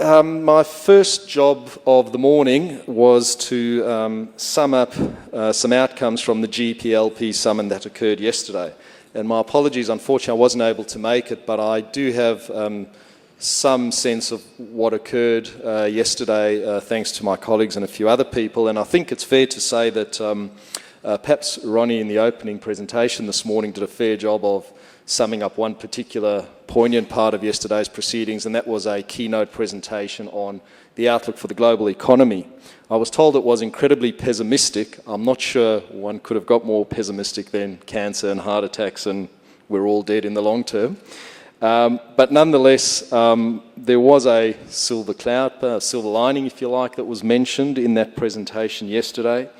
My first job of the morning was to sum up some outcomes from the GPLP summit that occurred yesterday. And my apologies, unfortunately I wasn't able to make it, but I do have some sense of what occurred yesterday thanks to my colleagues and a few other people. And I think it's fair to say that perhaps Ronnie in the opening presentation this morning did a fair job of summing up one particular poignant part of yesterday's proceedings, and that was a keynote presentation on the outlook for the global economy. I was told it was incredibly pessimistic. I'm not sure one could have got more pessimistic than cancer and heart attacks and we're all dead in the long term. But nonetheless, there was a silver lining, if you like, that was mentioned in that presentation yesterday.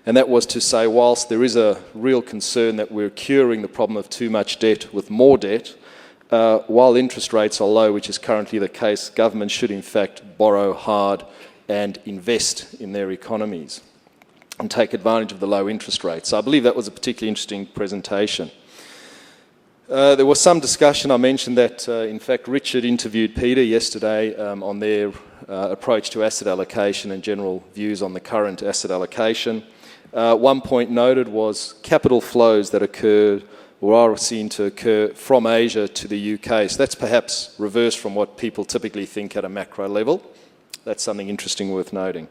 And that was to say, whilst there is a real concern that we're curing the problem of too much debt with more debt, while interest rates are low, which is currently the case, governments should in fact borrow hard and invest in their economies and take advantage of the low interest rates. So I believe that was a particularly interesting presentation. There was some discussion. I mentioned that, in fact, Richard interviewed Peter yesterday on their approach to asset allocation and general views on the current asset allocation. One point noted was capital flows that occurred or are seen to occur from Asia to the UK. So that's perhaps reversed from what people typically think at a macro level. That's something interesting worth noting.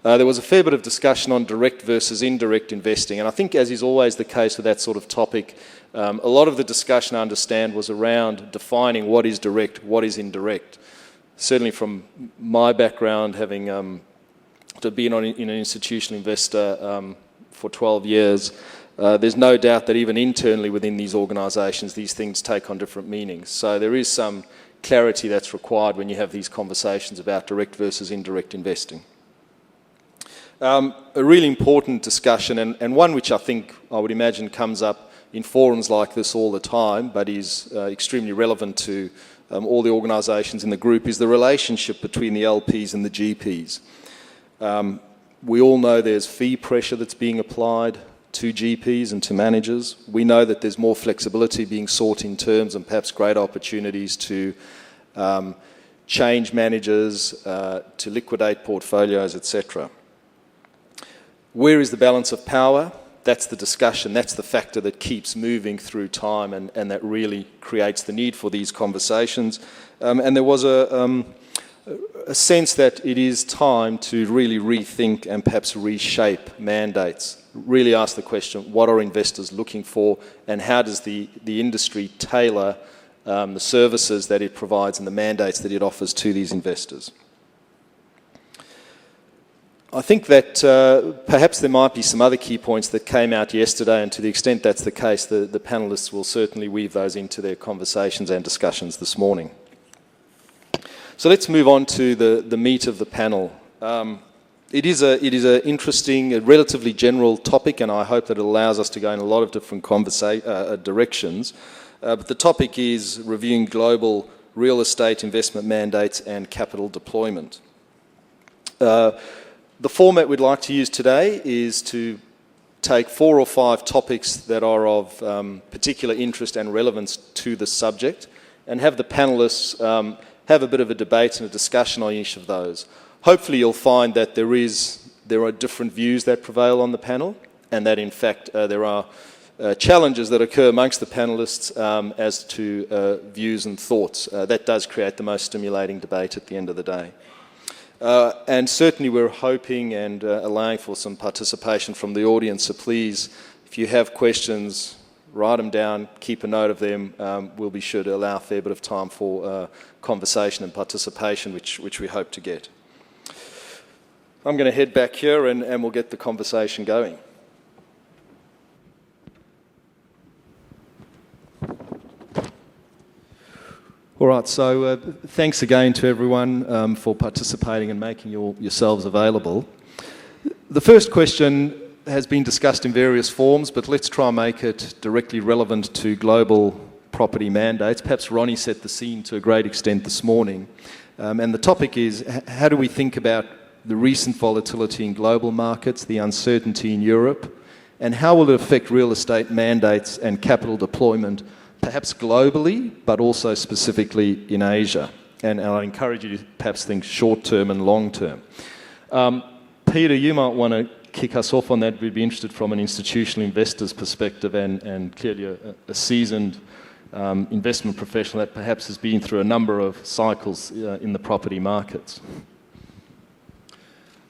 There was a fair bit of discussion on direct versus indirect investing, and I think, as is always the case with that sort of topic, a lot of the discussion, I understand, was around defining what is direct, what is indirect. Certainly from my background, having been an institutional investor for 12 years, there's no doubt that even internally within these organisations, these things take on different meanings. So there is some clarity that's required when you have these conversations about direct versus indirect investing. A really important discussion, and one which I think, I would imagine, comes up in forums like this all the time, but is extremely relevant to all the organisations in the group, is the relationship between the LPs and the GPs. We all know there's fee pressure that's being applied to GPs and to managers. We know that there's more flexibility being sought in terms and perhaps greater opportunities to change managers, to liquidate portfolios, etc. Where is the balance of power? That's the discussion, that's the factor that keeps moving through time and that really creates the need for these conversations. And there was a sense that it is time to really rethink and perhaps reshape mandates. Really ask the question, what are investors looking for, and how does the industry tailor the services that it provides and the mandates that it offers to these investors? I think that perhaps there might be some other key points that came out yesterday, and to the extent that's the case, the panellists will certainly weave those into their conversations and discussions this morning. So let's move on to the meat of the panel. It is an interesting, a relatively general topic, and I hope that it allows us to go in a lot of different directions. But the topic is reviewing global real estate investment mandates and capital deployment. The format we'd like to use today is to take 4 or 5 topics that are of particular interest and relevance to the subject and have the panellists have a bit of a debate and a discussion on each of those. Hopefully you'll find that there are different views that prevail on the panel, and that in fact there are challenges that occur amongst the panellists as to views and thoughts. That does create the most stimulating debate at the end of the day. And certainly we're hoping and allowing for some participation from the audience, so please, if you have questions, write them down, keep a note of them. We'll be sure to allow a fair bit of time for conversation and participation, which we hope to get. I'm going to head back here and we'll get the conversation going. All right, so thanks again to everyone for participating and making yourselves available. The first question has been discussed in various forms, but let's try and make it directly relevant to global property mandates. Perhaps Ronnie set the scene to a great extent this morning. And the topic is, how do we think about the recent volatility in global markets, the uncertainty in Europe, and how will it affect real estate mandates and capital deployment, perhaps globally, but also specifically in Asia? and I encourage you to perhaps think short-term and long-term. Peter, you might want to kick us off on that. We'd be interested from an institutional investor's perspective and clearly a seasoned investment professional that perhaps has been through a number of cycles in the property markets.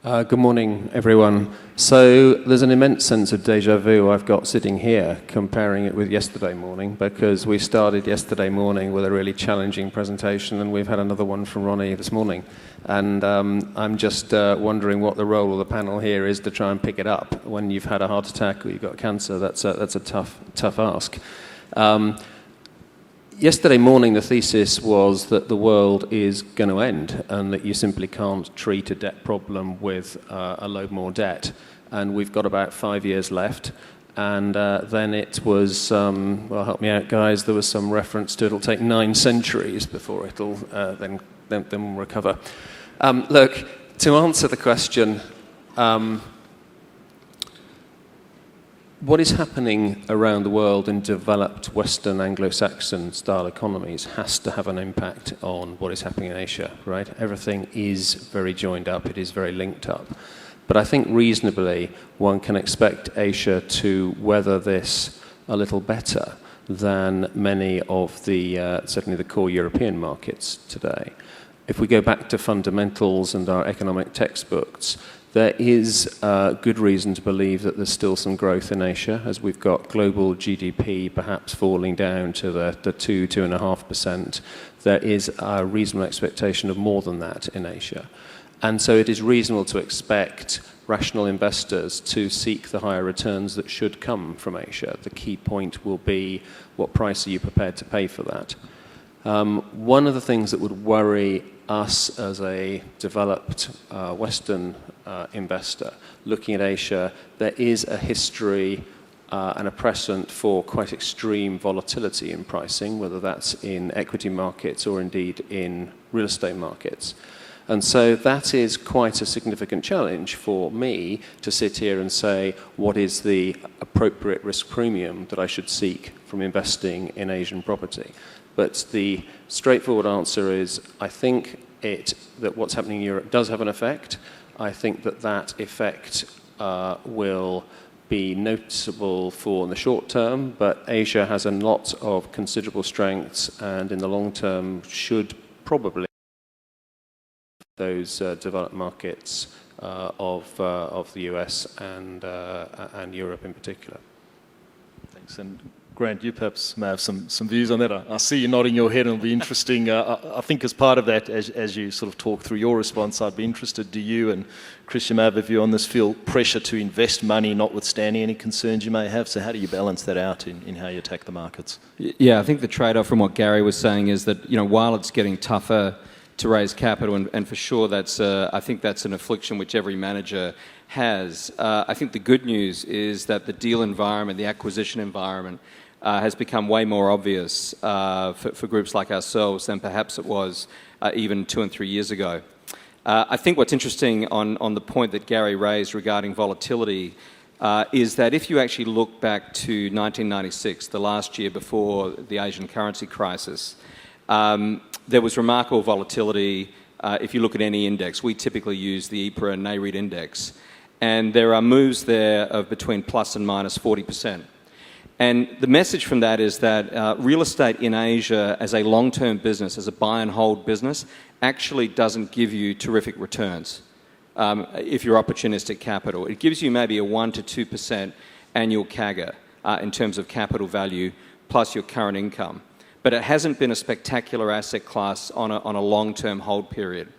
Good morning, everyone. So there's an immense sense of déjà vu I've got sitting here, comparing it with yesterday morning, because we started yesterday morning with a really challenging presentation, and we've had another one from Ronnie this morning. And I'm just wondering what the role of the panel here is to try and pick it up. When you've had a heart attack or you've got cancer, that's a tough ask. Yesterday morning, the thesis was that the world is going to end and that you simply can't treat a debt problem with a load more debt. And we've got about 5 years left. And then it was, well, help me out, guys, there was some reference to it'll take 9 centuries before it'll then recover. Look, to answer the question, what is happening around the world in developed Western Anglo-Saxon style economies has to have an impact on what is happening in Asia, right? Everything is very joined up, it is very linked up. But I think reasonably one can expect Asia to weather this a little better than many of the, certainly the core European markets today. If we go back to fundamentals and our economic textbooks, there is good reason to believe that there's still some growth in Asia, as we've got global GDP perhaps falling down to the 2.5%. There is a reasonable expectation of more than that in Asia. And so it is reasonable to expect rational investors to seek the higher returns that should come from Asia. The key point will be, what price are you prepared to pay for that? One of the things that would worry us as a developed Western investor looking at Asia, there is a history and a precedent for quite extreme volatility in pricing, whether that's in equity markets or indeed in real estate markets. And so that is quite a significant challenge for me to sit here and say, what is the appropriate risk premium that I should seek from investing in Asian property? But the straightforward answer is, I think that what's happening in Europe does have an effect. I think that effect will be noticeable for in the short term, but Asia has a lot of considerable strengths, and in the long term should probably those developed markets of the US and Europe in particular. Thanks. And Grant, you perhaps may have some views on that. I see you nodding your head, and it'll be interesting. I think as part of that, as you sort of talk through your response, I'd be interested, do you and Christian may have a view on this, feel pressure to invest money notwithstanding any concerns you may have? So how do you balance that out in how you attack the markets? Yeah, I think the trade-off from what Gary was saying is that, while it's getting tougher to raise capital, and for sure I think that's an affliction which every manager has. I think the good news is that the deal environment, the acquisition environment, has become way more obvious for groups like ourselves than perhaps it was even 2 and 3 years ago. I think what's interesting on the point that Gary raised regarding volatility is that if you actually look back to 1996, the last year before the Asian currency crisis, there was remarkable volatility. If you look at any index, we typically use the EPRA and NAREIT index, and there are moves there of between plus and minus 40%. And the message from that is that real estate in Asia as a long-term business, as a buy and hold business, actually doesn't give you terrific returns if you're opportunistic capital. It gives you maybe a 1 to 2% annual CAGR in terms of capital value plus your current income. But it hasn't been a spectacular asset class on a long-term hold period.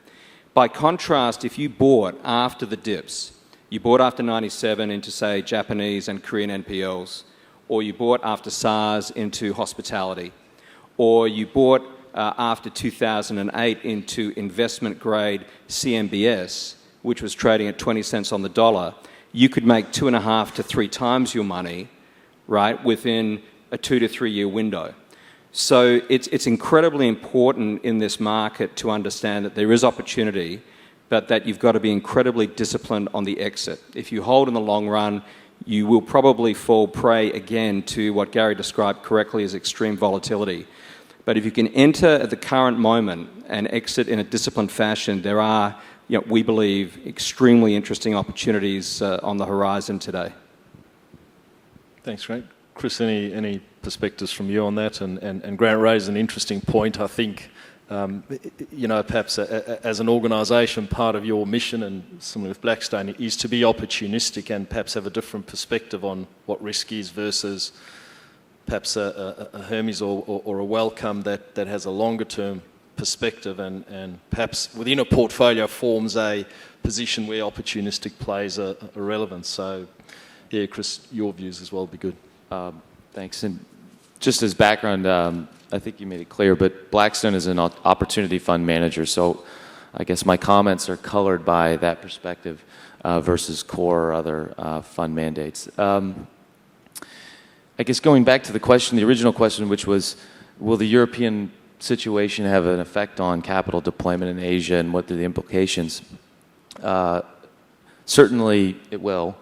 By contrast, if you bought after the dips, you bought after 97 into, say, Japanese and Korean NPLs, or you bought after SARS into hospitality, or you bought after 2008 into investment-grade CMBS, which was trading at 20 cents on the dollar, you could make 2.5 to 3 times your money, right, within a 2 to 3 year window. So it's incredibly important in this market to understand that there is opportunity, but that you've got to be incredibly disciplined on the exit. If you hold in the long run, you will probably fall prey again to what Gary described correctly as extreme volatility. But if you can enter at the current moment and exit in a disciplined fashion, there are, we believe, extremely interesting opportunities on the horizon today. Thanks, Grant. Chris, any perspectives from you on that? And Grant raised an interesting point. I think, perhaps as an organisation, part of your mission, and similar with Blackstone, is to be opportunistic and perhaps have a different perspective on what risk is versus perhaps a Hermes or a Wellcome that has a longer term perspective and perhaps within a portfolio forms a position where opportunistic plays a relevance. So, yeah, Chris, your views as well would be good. Thanks. And just as background, I think you made it clear, but Blackstone is an opportunity fund manager, so I guess my comments are colored by that perspective versus core or other fund mandates. I guess going back to the question, the original question, which was, will the European situation have an effect on capital deployment in Asia and what are the implications? Certainly it will.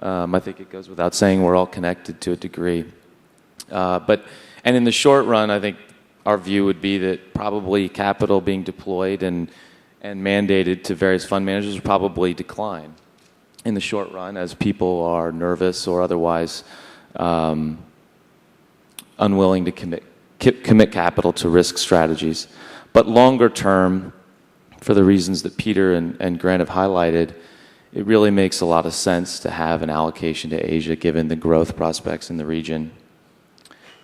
I think it goes without saying we're all connected to a degree. And in the short run, I think our view would be that probably capital being deployed and mandated to various fund managers will probably decline in the short run as people are nervous or otherwise unwilling to commit capital to risk strategies. But longer term, for the reasons that Peter and Grant have highlighted, it really makes a lot of sense to have an allocation to Asia given the growth prospects in the region.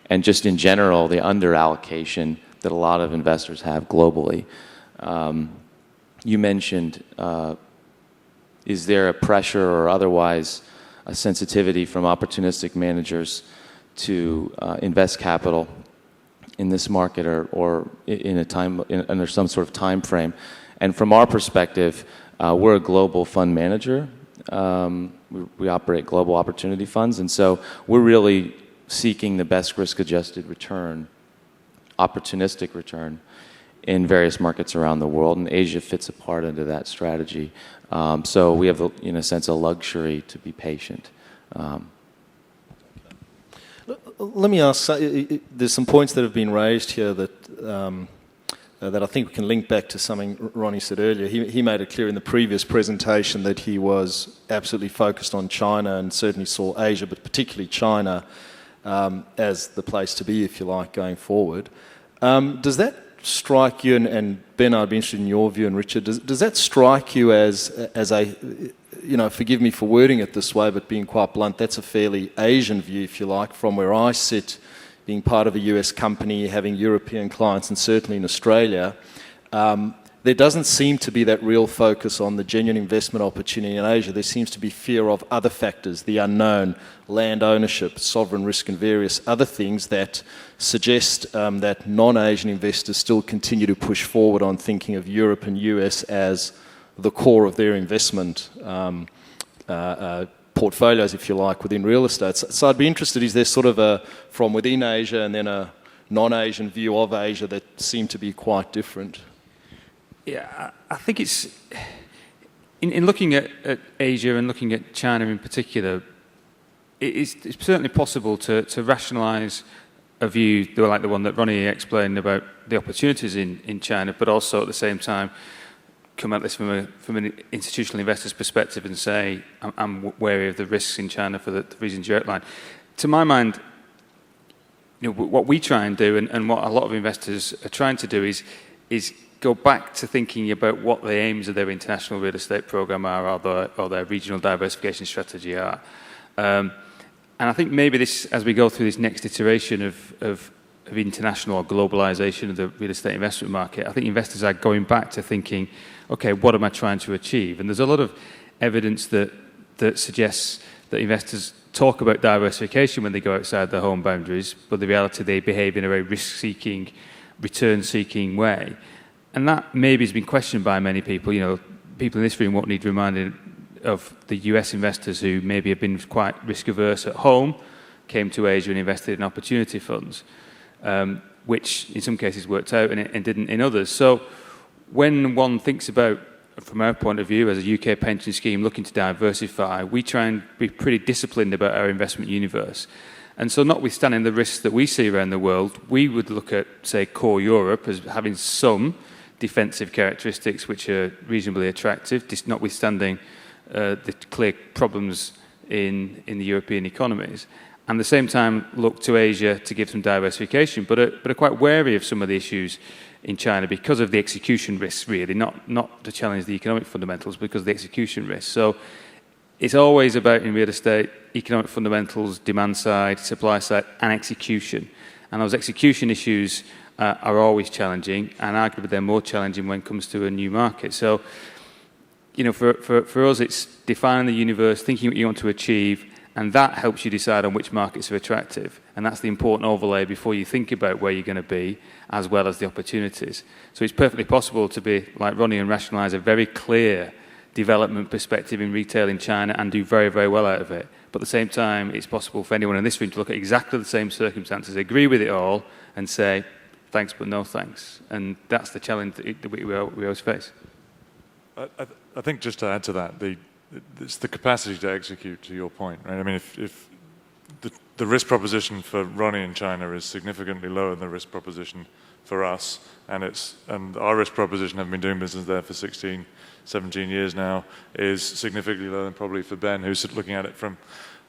And just in general, the under-allocation that a lot of investors have globally. You mentioned, is there a pressure or otherwise a sensitivity from opportunistic managers to invest capital in this market or in a time under some sort of time frame? And from our perspective, we're a global fund manager. We operate global opportunity funds, and so we're really seeking the best risk-adjusted return, opportunistic return, in various markets around the world, and Asia fits a part into that strategy. So we have, in a sense, a luxury to be patient. Let me ask, there's some points that have been raised here that I think we can link back to something Ronnie said earlier. He made it clear in the previous presentation that he was absolutely focused on China and certainly saw Asia, but particularly China, as the place to be, if you like, going forward. Does that strike you, and Ben, I'd be interested in your view, and Richard, does that strike you as a, forgive me for wording it this way, but being quite blunt, that's a fairly Asian view, if you like, from where I sit, being part of a US company, having European clients, and certainly in Australia. There doesn't seem to be that real focus on the genuine investment opportunity in Asia. There seems to be fear of other factors, the unknown, land ownership, sovereign risk, and various other things that suggest that non-Asian investors still continue to push forward on thinking of Europe and US as the core of their investment portfolios, if you like, within real estate. So I'd be interested, is there sort of a, from within Asia and then a non-Asian view of Asia that seem to be quite different? Yeah, I think it's, in looking at Asia and looking at China in particular, it's certainly possible to rationalise a view like the one that Ronnie explained about the opportunities in China, but also at the same time come at this from an institutional investor's perspective and say, I'm wary of the risks in China for the reasons you outlined. To my mind, what we try and do, and what a lot of investors are trying to do, is go back to thinking about what the aims of their international real estate program are, or their regional diversification strategy are. And I think maybe this, as we go through this next iteration of international or globalization of the real estate investment market, I think investors are going back to thinking, okay, what am I trying to achieve? And there's a lot of evidence that suggests that investors talk about diversification when they go outside their home boundaries, but the reality they behave in a very risk-seeking, return-seeking way. And that maybe has been questioned by many people. People in this room won't need reminding of the US investors who maybe have been quite risk-averse at home, came to Asia and invested in opportunity funds, which in some cases worked out and didn't in others. So when one thinks about, from our point of view, as a UK pension scheme looking to diversify, we try and be pretty disciplined about our investment universe. And so notwithstanding the risks that we see around the world, we would look at, say, core Europe as having some defensive characteristics which are reasonably attractive, notwithstanding the clear problems in the European economies. And at the same time, look to Asia to give some diversification, but are quite wary of some of the issues in China because of the execution risks, really, not to challenge the economic fundamentals, because of the execution risks. So it's always about, in real estate, economic fundamentals, demand side, supply side, and execution. And those execution issues are always challenging, and arguably they're more challenging when it comes to a new market. So, you know, for us, it's defining the universe, thinking what you want to achieve, and that helps you decide on which markets are attractive. And that's the important overlay before you think about where you're going to be, as well as the opportunities. So it's perfectly possible to be like Ronnie and rationalise a very clear development perspective in retail in China and do very, very well out of it. But at the same time, it's possible for anyone in this room to look at exactly the same circumstances, agree with it all, and say, thanks, but no thanks. And that's the challenge that we always face. I think just to add to that, it's the capacity to execute, to your point, right? I mean, if the risk proposition for Ronnie in China is significantly lower than the risk proposition for us, and our risk proposition, having been doing business there for 16, 17 years now, is significantly lower than probably for Ben, who's looking at it from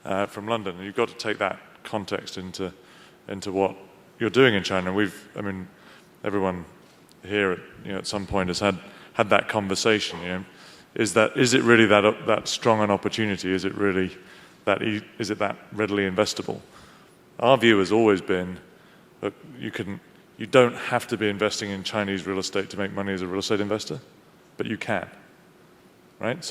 London. And you've got to take that context into what you're doing in China. Everyone here, at some point has had that conversation. Is it really that strong an opportunity? Is it really that readily investable? Our view has always been that you don't have to be investing in Chinese real estate to make money as a real estate investor, but you can, right?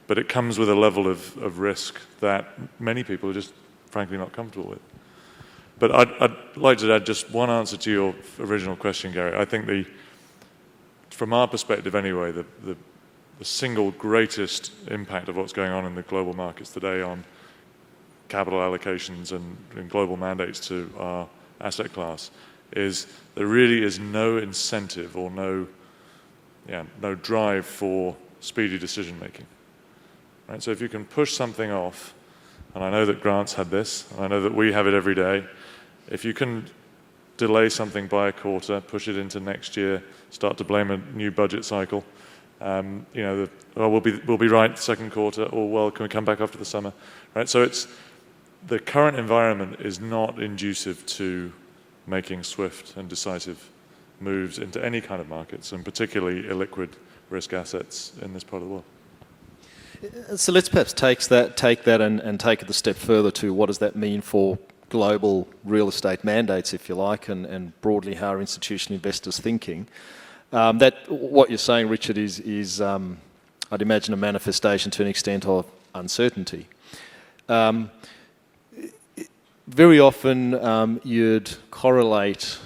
But it comes with a level of risk that many people are just frankly not comfortable with. But I'd like to add just one answer to your original question, Gary. I think from our perspective anyway, the single greatest impact of what's going on in the global markets today on capital allocations and global mandates to our asset class is there really is no incentive or no drive for speedy decision making. Right? So if you can push something off, and I know that Grant's had this, and I know that we have it every day, if you can delay something by a quarter, push it into next year, start to blame a new budget cycle, we'll be right second quarter, or well, can we come back after the summer? Right? So the current environment is not conducive to making swift and decisive moves into any kind of markets, and particularly illiquid risk assets in this part of the world. So let's perhaps take that and take it a step further to what does that mean for global real estate mandates, if you like, and broadly how are institutional investors thinking. That what you're saying, Richard, is I'd imagine a manifestation to an extent of uncertainty. Very often you'd correlate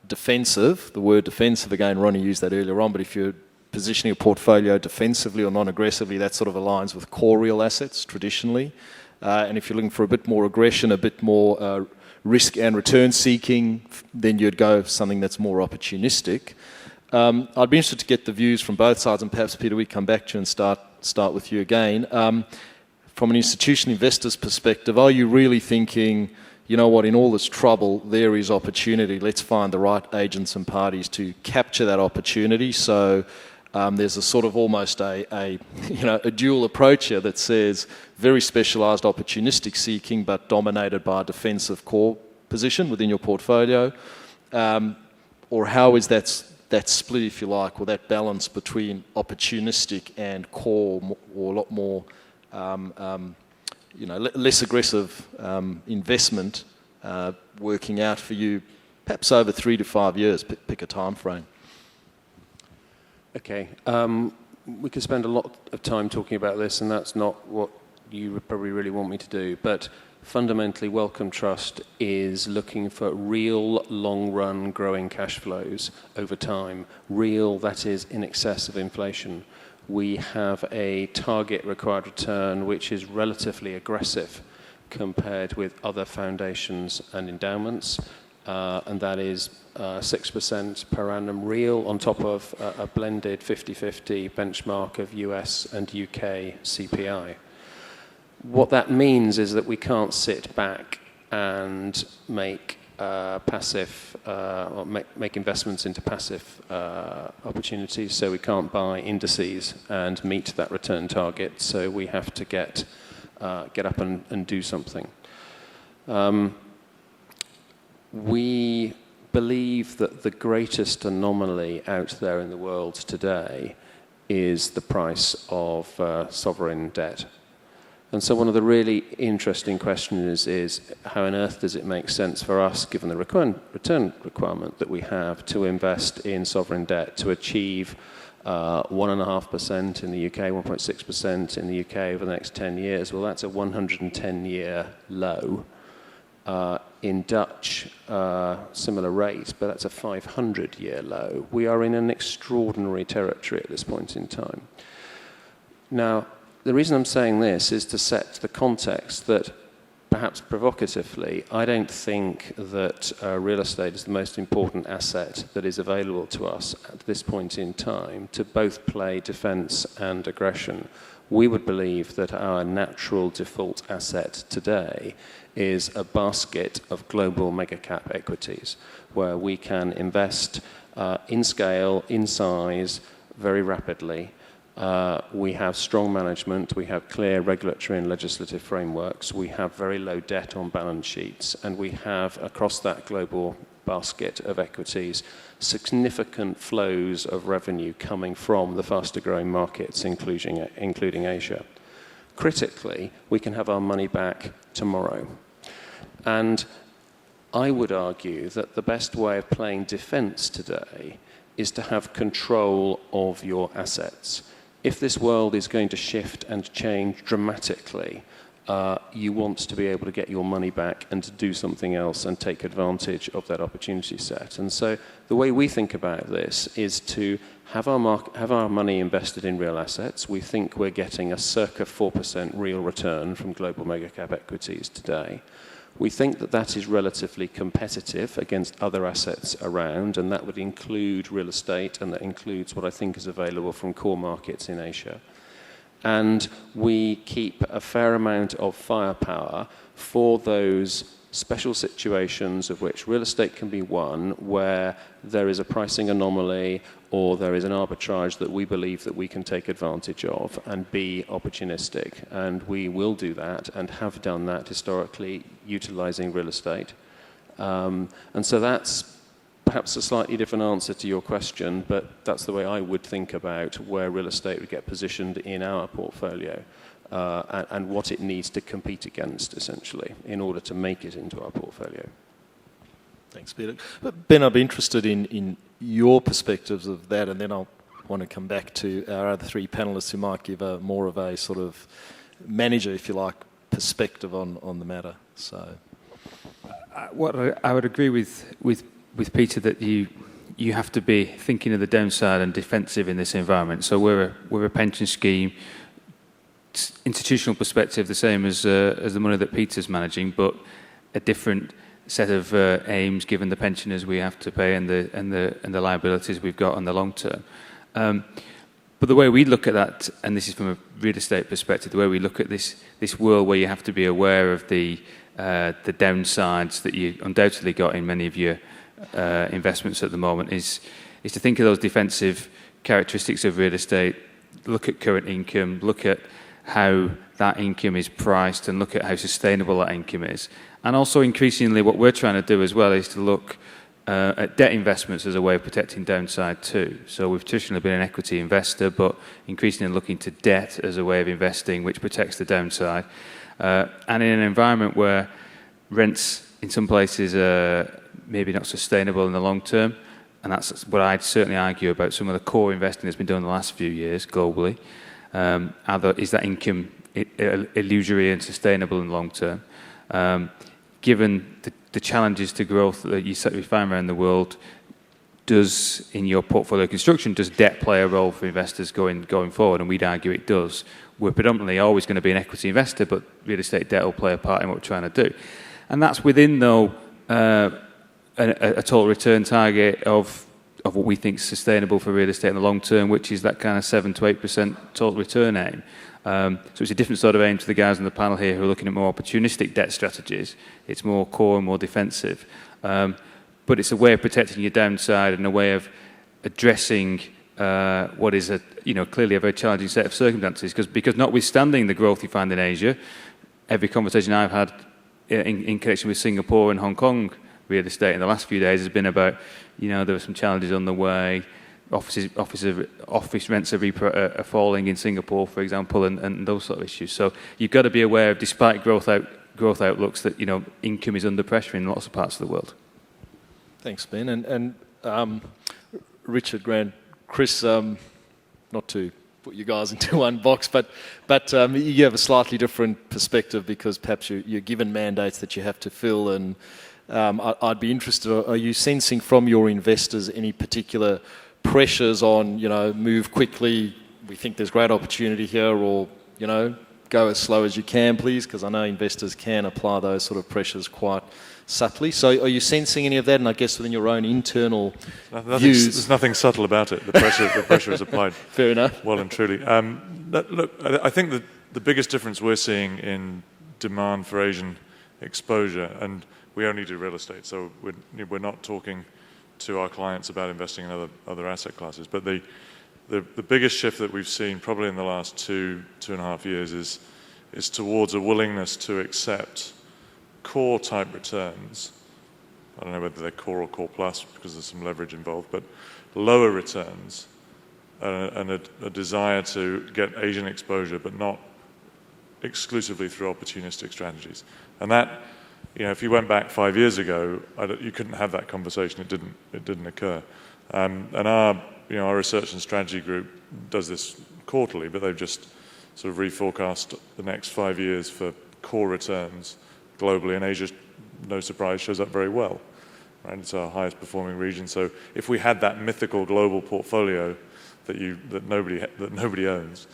defensive, the word defensive, again, Ronnie used that earlier on, but if you're positioning a portfolio defensively or non-aggressively, that sort of aligns with core real assets traditionally. And if you're looking for a bit more aggression, a bit more risk and return seeking, then you'd go for something that's more opportunistic. I'd be interested to get the views from both sides, and perhaps, Peter, we come back to you and start with you again. From an institutional investor's perspective, are you really thinking, you know what, in all this trouble, there is opportunity, let's find the right agents and parties to capture that opportunity? So there's a sort of almost a dual approach here that says very specialised opportunistic seeking, but dominated by a defensive core position within your portfolio. Or how is that split, if you like, or that balance between opportunistic and core, or a lot more less aggressive investment working out for you, perhaps over 3 to 5 years, pick a time frame? Okay, we could spend a lot of time talking about this, and that's not what you would probably really want me to do, but fundamentally Wellcome Trust is looking for real long-run growing cash flows over time, real, that is, in excess of inflation. We have a target required return which is relatively aggressive compared with other foundations and endowments, and that is 6% per annum real on top of a blended 50-50 benchmark of US and UK CPI. What that means is that we can't sit back and make passive or make investments into passive opportunities. So we can't buy indices and meet that return target. So we have to get up and do something. We believe that the greatest anomaly out there in the world today is the price of sovereign debt. And so one of the really interesting questions is how on earth does it make sense for us, given the return requirement that we have, to invest in sovereign debt to achieve 1.5% in the UK, 1.6% in the UK over the next 10 years? Well, that's a 110-year low. In Dutch, similar rate, but that's a 500-year low. We are in an extraordinary territory at this point in time. Now, the reason I'm saying this is to set the context that, perhaps provocatively, I don't think that real estate is the most important asset that is available to us at this point in time to both play defence and aggression. We would believe that our natural default asset today is a basket of global mega-cap equities, where we can invest in scale, in size, very rapidly. We have strong management, we have clear regulatory and legislative frameworks, we have very low debt on balance sheets, and we have, across that global basket of equities, significant flows of revenue coming from the faster-growing markets, including Asia. Critically, we can have our money back tomorrow. And I would argue that the best way of playing defence today is to have control of your assets. If this world is going to shift and change dramatically, you want to be able to get your money back and to do something else and take advantage of that opportunity set. And so the way we think about this is to have our money invested in real assets. We think we're getting a circa 4% real return from global mega-cap equities today. We think that that is relatively competitive against other assets around, and that would include real estate, and that includes what I think is available from core markets in Asia. And we keep a fair amount of firepower for those special situations, of which real estate can be one, where there is a pricing anomaly or there is an arbitrage that we believe that we can take advantage of and be opportunistic. And we will do that and have done that historically, utilizing real estate. And so that's perhaps a slightly different answer to your question, but that's the way I would think about where real estate would get positioned in our portfolio and what it needs to compete against, essentially, in order to make it into our portfolio. Thanks, Peter. But Ben, I'd be interested in your perspectives of that, and then I'll want to come back to our other three panellists who might give more of a sort of manager, if you like, perspective on the matter. So, what I would agree with Peter, that you have to be thinking of the downside and defensive in this environment. So we're a pension scheme, institutional perspective, the same as the money that Peter's managing, but a different set of aims given the pensioners we have to pay and the liabilities we've got on the long term. But the way we look at that, and this is from a real estate perspective, the way we look at this world where you have to be aware of the downsides that you undoubtedly got in many of your investments at the moment is to think of those defensive characteristics of real estate, look at current income, look at how that income is priced, and look at how sustainable that income is. And also increasingly what we're trying to do as well is to look at debt investments as a way of protecting downside too. So we've traditionally been an equity investor, but increasingly looking to debt as a way of investing which protects the downside. And in an environment where rents in some places are maybe not sustainable in the long term, and that's what I'd certainly argue about some of the core investing that's been done in the last few years globally. Is that income illusory and sustainable in the long term? Given the challenges to growth that you find around the world, in your portfolio construction, does debt play a role for investors going forward? And we'd argue it does. We're predominantly always going to be an equity investor, but real estate debt will play a part in what we're trying to do. And that's within, though, a total return target of what we think is sustainable for real estate in the long term, which is that kind of 7 to 8% total return aim. So it's a different sort of aim to the guys on the panel here who are looking at more opportunistic debt strategies. It's more core and more defensive. But it's a way of protecting your downside and a way of addressing what is clearly a very challenging set of circumstances. Because notwithstanding the growth you find in Asia, every conversation I've had in connection with Singapore and Hong Kong real estate in the last few days has been about, there were some challenges on the way. Office rents are falling in Singapore, for example, and those sort of issues. So you've got to be aware of, despite growth outlooks, that income is under pressure in lots of parts of the world. Thanks, Ben. And Richard, Grant, Chris, not to put you guys into one box, but you have a slightly different perspective because perhaps you're given mandates that you have to fill, and I'd be interested, are you sensing from your investors any particular pressures on, move quickly, we think there's great opportunity here, or, go as slow as you can, please, because I know investors can apply those sort of pressures quite subtly. So are you sensing any of that? And I guess within your own internal views... There's nothing subtle about it. The pressure is applied. Fair enough. Well and truly. Look, I think that the biggest difference we're seeing in demand for Asian exposure, and we only do real estate, so we're not talking to our clients about investing in other asset classes. But the biggest shift that we've seen probably in the last 2.5 years is towards a willingness to accept core type returns. I don't know whether they're core or core plus because there's some leverage involved, but lower returns and a desire to get Asian exposure, but not exclusively through opportunistic strategies. And that, if you went back 5 years ago, you couldn't have that conversation. It didn't occur. And our research and strategy group does this quarterly, but they've just sort of reforecast the next 5 years for core returns globally, and Asia, no surprise, shows up very well. Right? It's our highest performing region. So if we had that mythical global portfolio that nobody owns,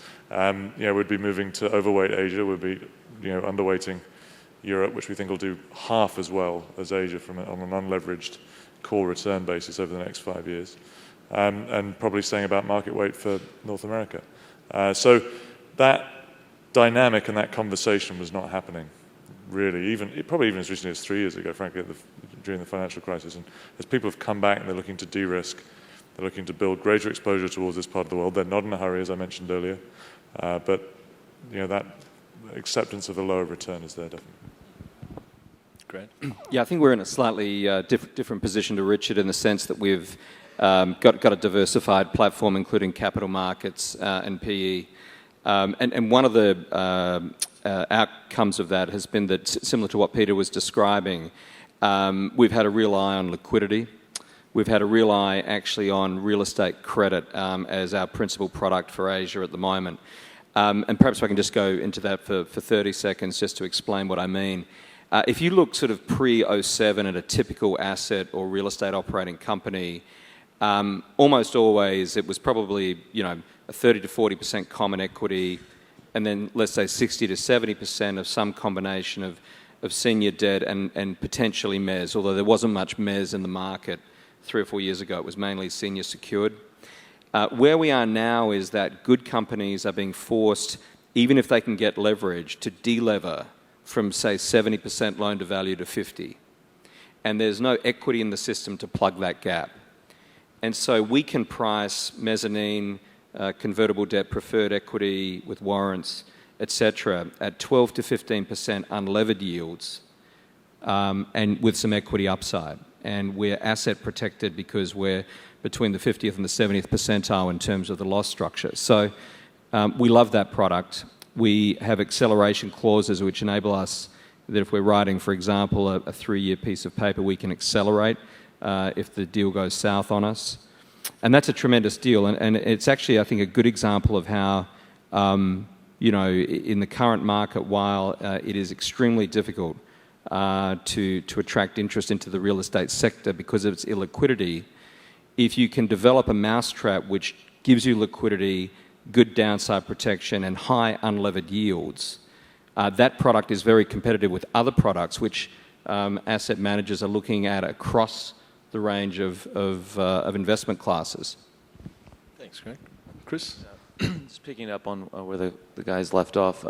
we'd be moving to overweight Asia. We'd be underweighting Europe, which we think will do half as well as Asia on an unleveraged core return basis over the next 5 years, and probably staying about market weight for North America. So that dynamic and that conversation was not happening, really, probably even as recently as 3 years ago, frankly, during the financial crisis. And as people have come back and they're looking to de-risk, they're looking to build greater exposure towards this part of the world. They're not in a hurry, as I mentioned earlier, but that acceptance of a lower return is there, definitely. Great. Yeah, I think we're in a slightly different position to Richard in the sense that we've got a diversified platform, including capital markets and PE. And one of the outcomes of that has been that, similar to what Peter was describing, we've had a real eye on liquidity. We've had a real eye actually on real estate credit as our principal product for Asia at the moment. And perhaps I can just go into that for 30 seconds just to explain what I mean. If you look sort of pre-07 at a typical asset or real estate operating company, almost always it was probably, a 30 to 40% common equity, and then let's say 60 to 70% of some combination of senior debt and potentially mezz, although there wasn't much mezz in the market 3 or 4 years ago. It was mainly senior secured. Where we are now is that good companies are being forced, even if they can get leverage, to de-lever from, say, 70% loan to value to 50. And there's no equity in the system to plug that gap. And so we can price mezzanine, convertible debt, preferred equity with warrants, etc., at 12 to 15% unlevered yields, and with some equity upside. And we're asset protected because we're between the 50th and the 70th percentile in terms of the loss structure. So we love that product. We have acceleration clauses which enable us that if we're writing, for example, a 3-year piece of paper, we can accelerate if the deal goes south on us. And that's a tremendous deal. And it's actually, I think, a good example of how, in the current market, while it is extremely difficult to attract interest into the real estate sector because of its illiquidity, if you can develop a mousetrap which gives you liquidity, good downside protection, and high unlevered yields, that product is very competitive with other products which asset managers are looking at across the range of investment classes. Thanks, Greg. Chris? just picking up on where the guys left off.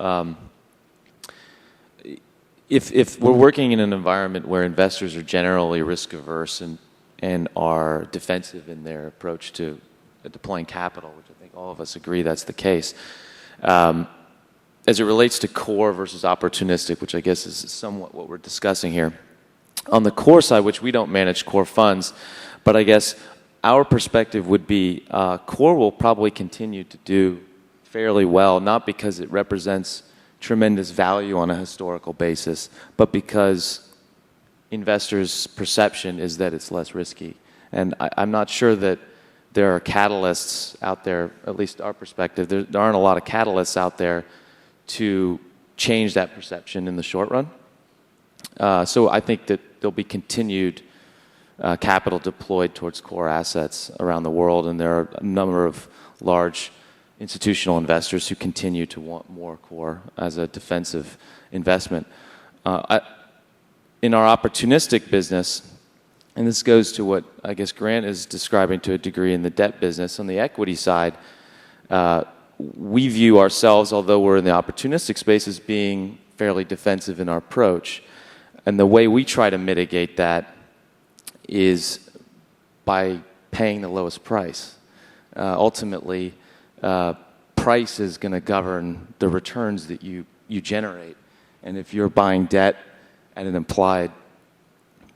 If we're working in an environment where investors are generally risk averse and are defensive in their approach to deploying capital, which I think all of us agree that's the case, as it relates to core versus opportunistic, which I guess is somewhat what we're discussing here. On the core side, which we don't manage core funds, but I guess our perspective would be core will probably continue to do fairly well, not because it represents tremendous value on a historical basis, but because investors' perception is that it's less risky. And I'm not sure that there are catalysts out there, at least our perspective, there aren't a lot of catalysts out there to change that perception in the short run. So I think that there'll be continued capital deployed towards core assets around the world, and there are a number of large institutional investors who continue to want more core as a defensive investment. In our opportunistic business, and this goes to what I guess Grant is describing to a degree in the debt business, on the equity side, we view ourselves, although we're in the opportunistic space, as being fairly defensive in our approach. And the way we try to mitigate that is by paying the lowest price. Ultimately, price is going to govern the returns that you generate. And if you're buying debt at an implied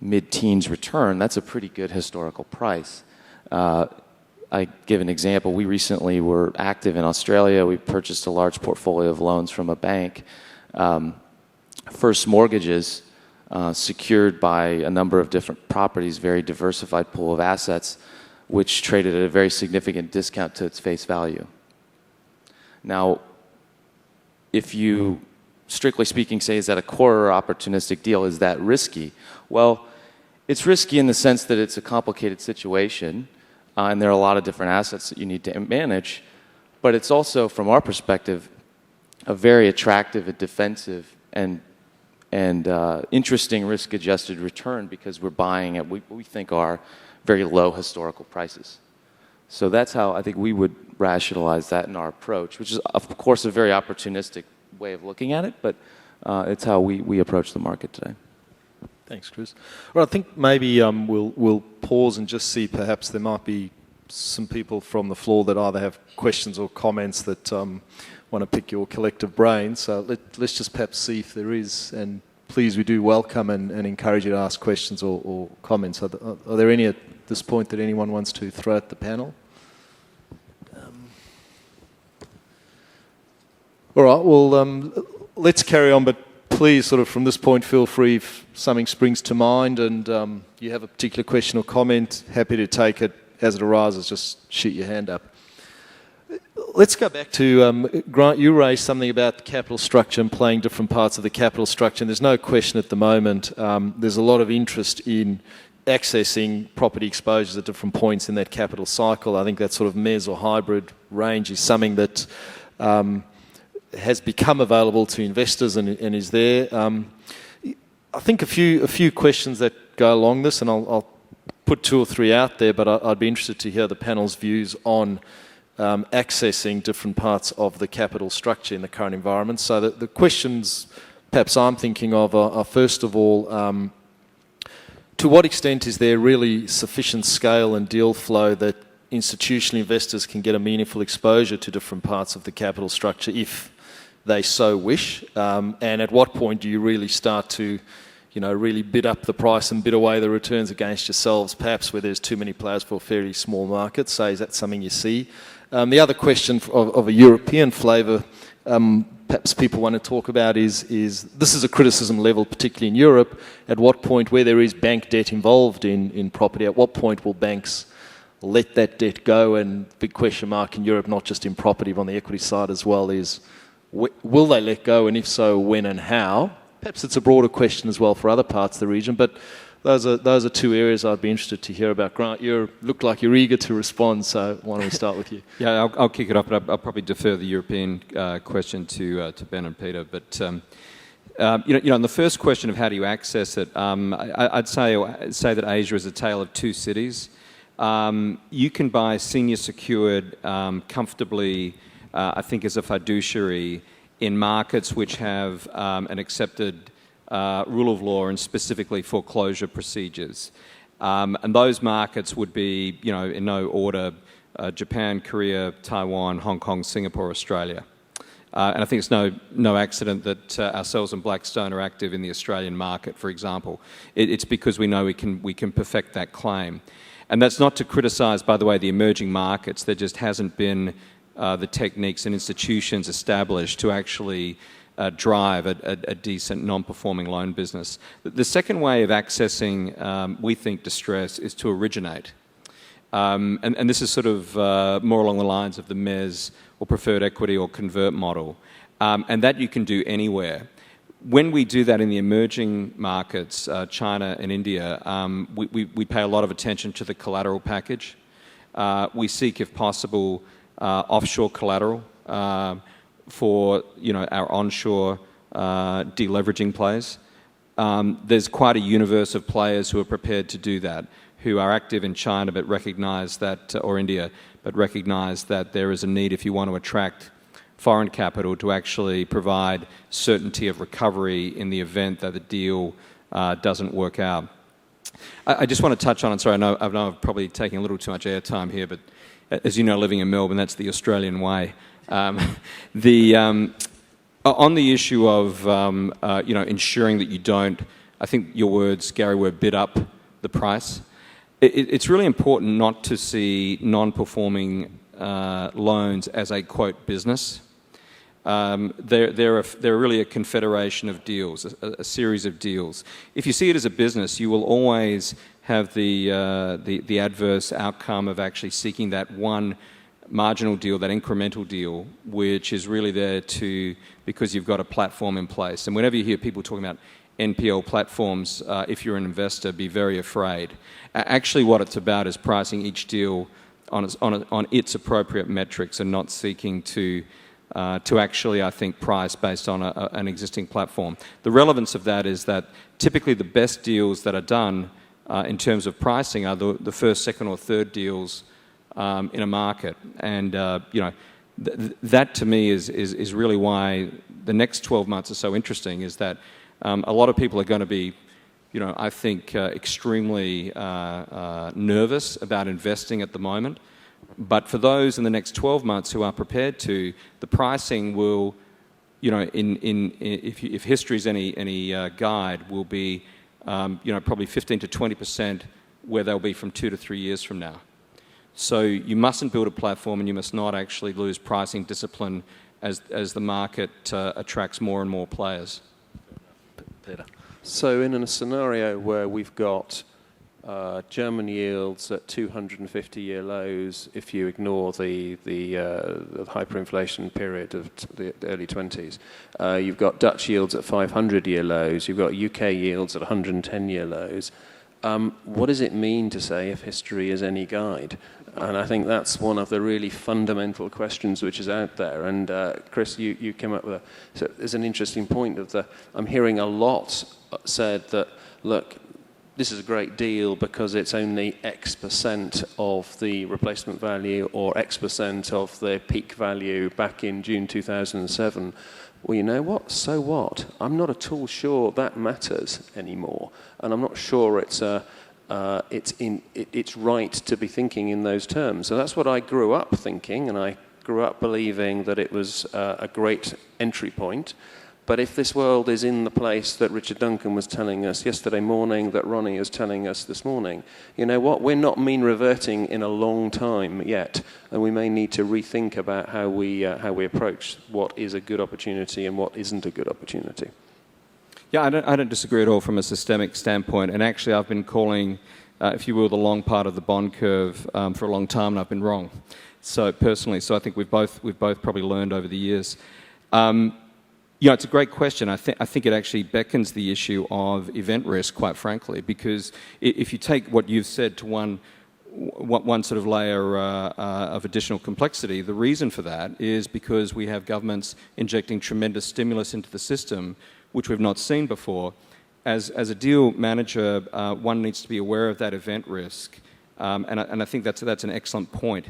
mid-teens return, that's a pretty good historical price. I give an example. We recently were active in Australia. We purchased a large portfolio of loans from a bank. First mortgages secured by a number of different properties, very diversified pool of assets, which traded at a very significant discount to its face value. Now, if you, strictly speaking, say, is that a core or opportunistic deal, is that risky? Well, it's risky in the sense that it's a complicated situation, and there are a lot of different assets that you need to manage, but it's also, from our perspective, a very attractive and defensive and interesting risk-adjusted return because we're buying at what we think are very low historical prices. So that's how I think we would rationalize that in our approach, which is, of course, a very opportunistic way of looking at it, but it's how we approach the market today. Thanks, Chris. Well, I think maybe we'll pause and just see perhaps there might be some people from the floor that either have questions or comments that want to pick your collective brain. So let's just perhaps see if there is. And please, we do welcome and encourage you to ask questions or comments. Are there any at this point that anyone wants to throw at the panel? All right, well, let's carry on, but please, sort of from this point, feel free if something springs to mind and you have a particular question or comment, happy to take it as it arises, just shoot your hand up. Let's go back to, Grant, you raised something about the capital structure and playing different parts of the capital structure, and there's no question at the moment there's a lot of interest in accessing property exposures at different points in that capital cycle. I think that sort of mezz or hybrid range is something that has become available to investors and is there. I think a few questions that go along this, and I'll put two or three out there, but I'd be interested to hear the panel's views on accessing different parts of the capital structure in the current environment. So the questions perhaps I'm thinking of are first of all, to what extent is there really sufficient scale and deal flow that institutional investors can get a meaningful exposure to different parts of the capital structure if they so wish, and at what point do you really start to, really bid up the price and bid away the returns against yourselves, perhaps where there's too many players for a fairly small market? So is that something you see? The other question of a European flavour, perhaps people want to talk about is this is a criticism level, particularly in Europe, at what point, where there is bank debt involved in property, at what point will banks let that debt go? And big question mark in Europe, not just in property, but on the equity side as well, is will they let go, and if so, when and how? Perhaps it's a broader question as well for other parts of the region, but those are two areas I'd be interested to hear about. Grant, you look like you're eager to respond, so why don't we start with you? Yeah, I'll kick it off, but I'll probably defer the European question to Ben and Peter. But on the first question of how do you access it, I'd say that Asia is a tale of two cities. You can buy senior secured comfortably I think, as a fiduciary in markets which have an accepted rule of law and specifically foreclosure procedures. And those markets would be, in no order, Japan, Korea, Taiwan, Hong Kong, Singapore, Australia. And I think it's no accident that ourselves and Blackstone are active in the Australian market, for example. It's because we know we can perfect that claim. And that's not to criticise, by the way, the emerging markets. There just hasn't been the techniques and institutions established to actually drive a decent non-performing loan business. The second way of accessing, we think, distress is to originate. And this is sort of more along the lines of the MES or preferred equity or convert model. And that you can do anywhere. When we do that in the emerging markets, China and India, we pay a lot of attention to the collateral package. We seek, if possible, offshore collateral for our onshore deleveraging plays. There's quite a universe of players who are prepared to do that, who are active in China but recognise that, or India, but recognise that there is a need, if you want to attract foreign capital, to actually provide certainty of recovery in the event that the deal doesn't work out. I just want to touch on, and sorry, I know I'm probably taking a little too much airtime here, but as you know, living in Melbourne, that's the Australian way. On the issue of ensuring that you don't, I think your words, Gary, were bid up the price. It's really important not to see non-performing loans as a, quote, business. They're really a confederation of deals, a series of deals. If you see it as a business, you will always have the adverse outcome of actually seeking that one marginal deal, that incremental deal, which is really there because you've got a platform in place. And whenever you hear people talking about NPL platforms, if you're an investor, be very afraid. Actually, what it's about is pricing each deal on its appropriate metrics and not seeking to actually, I think, price based on an existing platform. The relevance of that is that typically the best deals that are done in terms of pricing are the first, second, or third deals in a market. And that to me is really why the next 12 months are so interesting, is that a lot of people are going to be, I think, extremely nervous about investing at the moment. But for those in the next 12 months who are prepared to, the pricing will, if history is any guide, will be, probably 15 to 20% where they'll be from 2 to 3 years from now. So you mustn't build a platform, and you must not actually lose pricing discipline as the market attracts more and more players. Peter. So in a scenario where we've got German yields at 250-year lows, if you ignore the hyperinflation period of the early 20s, you've got Dutch yields at 500-year lows, you've got UK yields at 110-year lows. What does it mean to say, if history is any guide? And I think that's one of the really fundamental questions which is out there. And Chris, you came up with so there's an interesting point of I'm hearing a lot said that, look, this is a great deal because it's only X% of the replacement value or X% of the peak value back in June 2007. Well, you know what? So what? I'm not at all sure that matters anymore, and I'm not sure it's right to be thinking in those terms. So that's what I grew up thinking, and I grew up believing that it was a great entry point. But if this world is in the place that Richard Duncan was telling us yesterday morning, that Ronnie is telling us this morning, you know what? We're not mean reverting in a long time yet, and we may need to rethink about how we approach what is a good opportunity and what isn't a good opportunity. Yeah, I don't disagree at all from a systemic standpoint. And actually, I've been calling, if you will, the long part of the bond curve for a long time, and I've been wrong. So personally, I think we've both probably learned over the years. It's a great question. I think it actually beckons the issue of event risk, quite frankly, because if you take what you've said to one sort of layer of additional complexity, the reason for that is because we have governments injecting tremendous stimulus into the system, which we've not seen before. As a deal manager, one needs to be aware of that event risk, and I think that's an excellent point.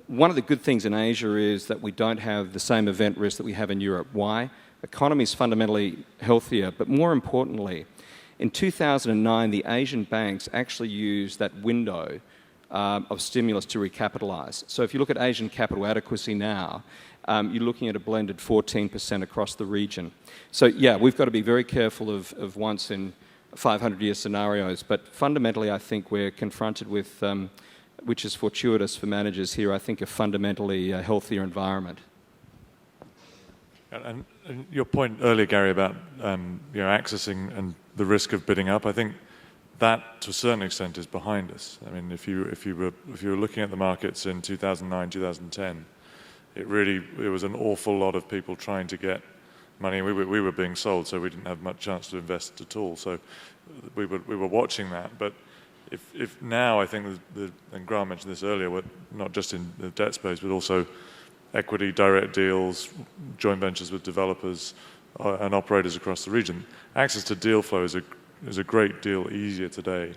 One of the good things in Asia is that we don't have the same event risk that we have in Europe. Why? Economy is fundamentally healthier, but more importantly, in 2009, the Asian banks actually used that window of stimulus to recapitalize. So if you look at Asian capital adequacy now, you're looking at a blended 14% across the region. So yeah, we've got to be very careful of once in 500-year scenarios, but fundamentally I think we're confronted with, which is fortuitous for managers here, I think a fundamentally healthier environment. And your point earlier, Gary, about accessing and the risk of bidding up, I think that to a certain extent is behind us. I mean, if you were looking at the markets in 2009, 2010, it was an awful lot of people trying to get money. We were being sold, so we didn't have much chance to invest at all. So we were watching that. But if now, I think, and Grant mentioned this earlier, not just in the debt space, but also equity, direct deals, joint ventures with developers and operators across the region, access to deal flow is a great deal easier today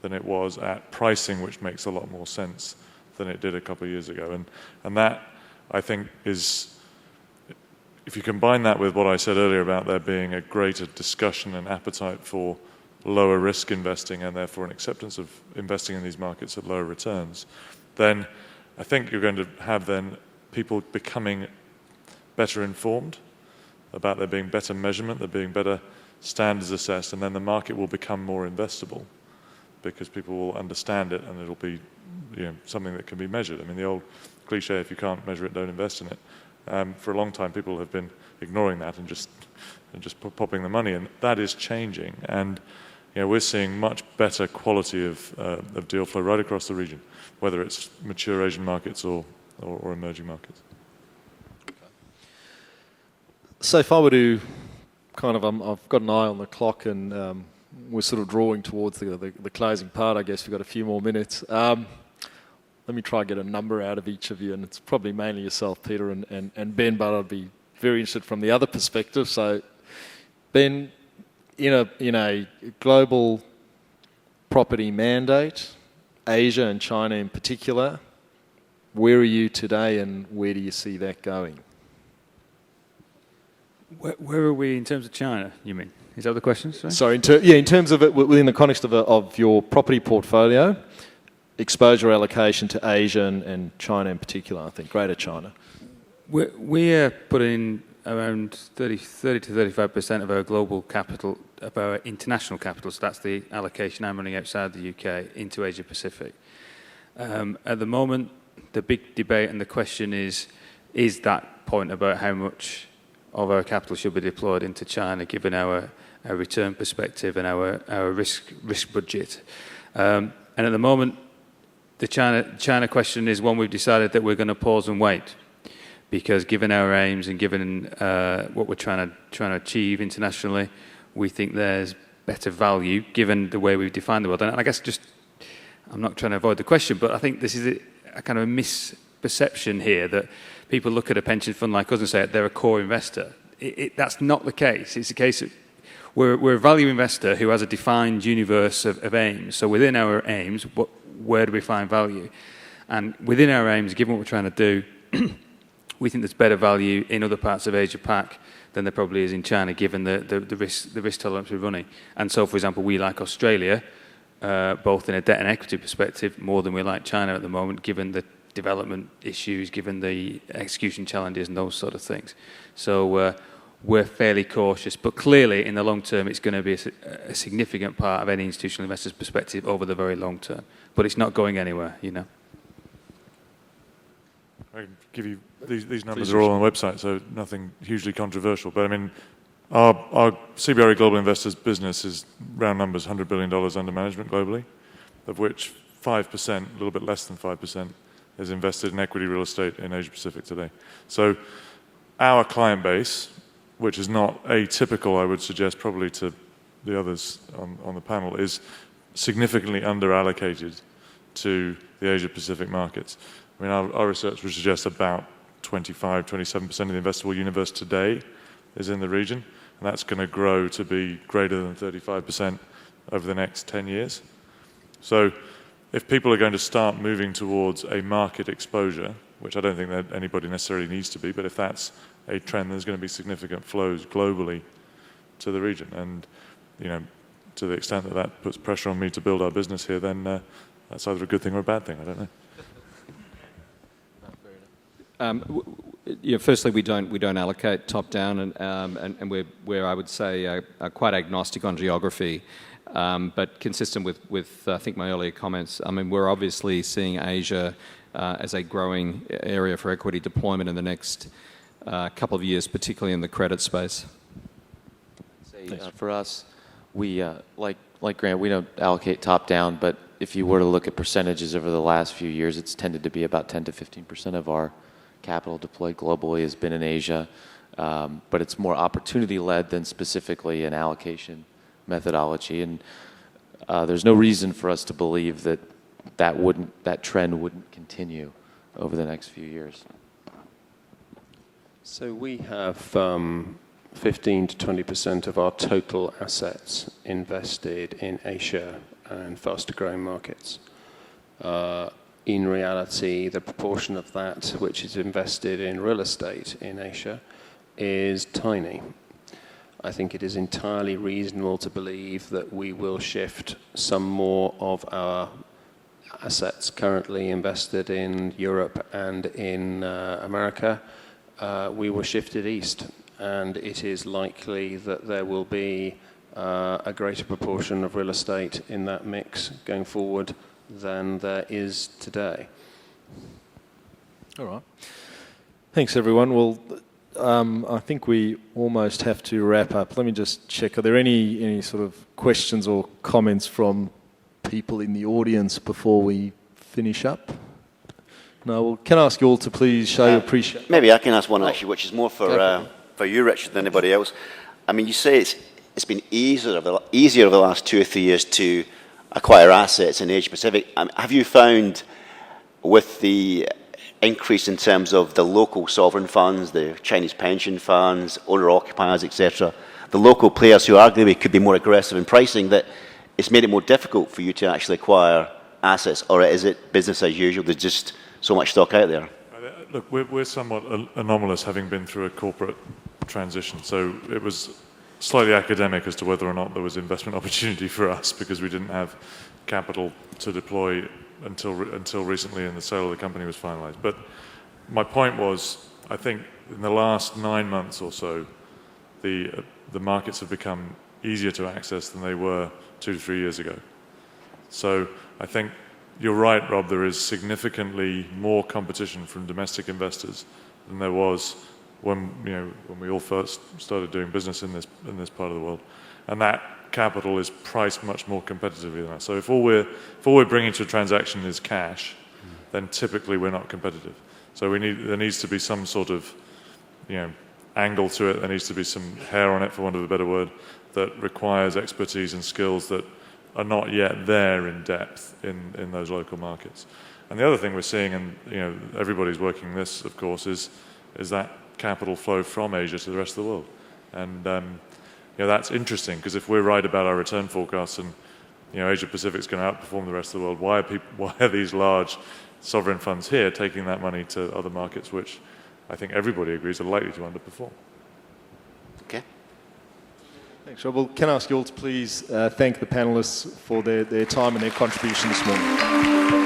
than it was at pricing, which makes a lot more sense than it did a couple of years ago. And that, I think, is, if you combine that with what I said earlier about there being a greater discussion and appetite for lower risk investing and therefore an acceptance of investing in these markets at lower returns, then I think you're going to have then people becoming better informed about there being better measurement, there being better standards assessed, and then the market will become more investable because people will understand it and it'll be something that can be measured. I mean, the old cliche, if you can't measure it, don't invest in it. For a long time, people have been ignoring that and just popping the money in. That is changing, and we're seeing much better quality of deal flow right across the region, whether it's mature Asian markets or emerging markets. So if I were to I've got an eye on the clock and we're sort of drawing towards the closing part, I guess. We've got a few more minutes. Let me try and get a number out of each of you, and it's probably mainly yourself, Peter, and Ben, but I'd be very interested from the other perspective. So, Ben, in a global property mandate, Asia and China in particular, where are you today and where do you see that going? Where are we in terms of China, you mean? Is that the question? Sorry, in terms of it within the context of your property portfolio, exposure allocation to Asia and China in particular, I think, Greater China. We're putting around 30 to 35% of our global capital, of our international capital, so that's the allocation I'm running outside the UK, into Asia Pacific. At the moment, the big debate and the question is that point about how much of our capital should be deployed into China, given our return perspective and our risk budget. And at the moment, the China question is one we've decided that we're going to pause and wait, because given our aims and given what we're trying to achieve internationally, we think there's better value given the way we've defined the world. And I guess I'm not trying to avoid the question, but I think this is a kind of a misperception here that people look at a pension fund like us and say they're a core investor. That's not the case. It's a case of we're a value investor who has a defined universe of aims. So within our aims, where do we find value? And within our aims, given what we're trying to do, we think there's better value in other parts of Asia Pac than there probably is in China, given the risk tolerance we're running. And so, for example, we like Australia, both in a debt and equity perspective, more than we like China at the moment, given the development issues, given the execution challenges and those sort of things. So we're fairly cautious, but clearly in the long term it's going to be a significant part of any institutional investor's perspective over the very long term. But it's not going anywhere, I can give you, these numbers are all on the website, so nothing hugely controversial. But I mean, our CBRE Global Investors business is, round numbers, $100 billion under management globally, of which 5%, a little bit less than 5%, is invested in equity real estate in Asia Pacific today. So our client base, which is not atypical, I would suggest probably to the others on the panel, is significantly underallocated to the Asia Pacific markets. I mean, our research would suggest about 25, 27% of the investable universe today is in the region, and that's going to grow to be greater than 35% over the next 10 years. So if people are going to start moving towards a market exposure, which I don't think that anybody necessarily needs to be, but if that's a trend, there's going to be significant flows globally to the region. And, to the extent that that puts pressure on me to build our business here, then that's either a good thing or a bad thing. I don't know. Firstly, we don't allocate top down, and we're I would say quite agnostic on geography, but consistent with I think my earlier comments. I mean, we're obviously seeing Asia as a growing area for equity deployment in the next couple of years, particularly in the credit space. For us, we like Grant, we don't allocate top down, but if you were to look at percentages over the last few years, it's tended to be about 10 to 15% of our capital deployed globally has been in Asia, but it's more opportunity-led than specifically an allocation methodology. And there's no reason for us to believe that trend wouldn't continue over the next few years. So we have 15 to 20% of our total assets invested in Asia and faster-growing markets. In reality, the proportion of that which is invested in real estate in Asia is tiny. I think it is entirely reasonable to believe that we will shift some more of our assets currently invested in Europe and in America. We will shift it east, and it is likely that there will be a greater proportion of real estate in that mix going forward than there is today. All right. Thanks, everyone. Well, I think we almost have to wrap up. Let me just check. Are there any sort of questions or comments from people in the audience before we finish up? No. Well, can I ask you all to please show your appreciation? Maybe I can ask one actually, which is more for you, Richard, than anybody else. I mean, you say it's been easier over the last 2 or 3 years to acquire assets in Asia Pacific. Have you found with the increase in terms of the local sovereign funds, the Chinese pension funds, owner-occupiers, etc., the local players who arguably could be more aggressive in pricing, that it's made it more difficult for you to actually acquire assets, or is it business as usual? There's just so much stock out there. Look, we're somewhat anomalous, having been through a corporate transition. So it was slightly academic as to whether or not there was investment opportunity for us, because we didn't have capital to deploy until recently, and the sale of the company was finalized. But my point was, I think in the last 9 months or so, the markets have become easier to access than they were 2 to 3 years ago. So I think you're right, Rob, there is significantly more competition from domestic investors than there was when we all first started doing business in this part of the world. And that capital is priced much more competitively than that. So if all we're bringing to a transaction is cash, then typically we're not competitive. So there needs to be some sort of angle to it. There needs to be some hair on it, for want of a better word, that requires expertise and skills that are not yet there in depth in those local markets. And the other thing we're seeing, and everybody's working this, of course, is that capital flow from Asia to the rest of the world. And that's interesting, because if we're right about our return forecasts and Asia Pacific's going to outperform the rest of the world, why are these large sovereign funds here taking that money to other markets, which I think everybody agrees are likely to underperform? Okay. Thanks, Rob. Well, can I ask you all to please thank the panellists for their time and their contribution this morning.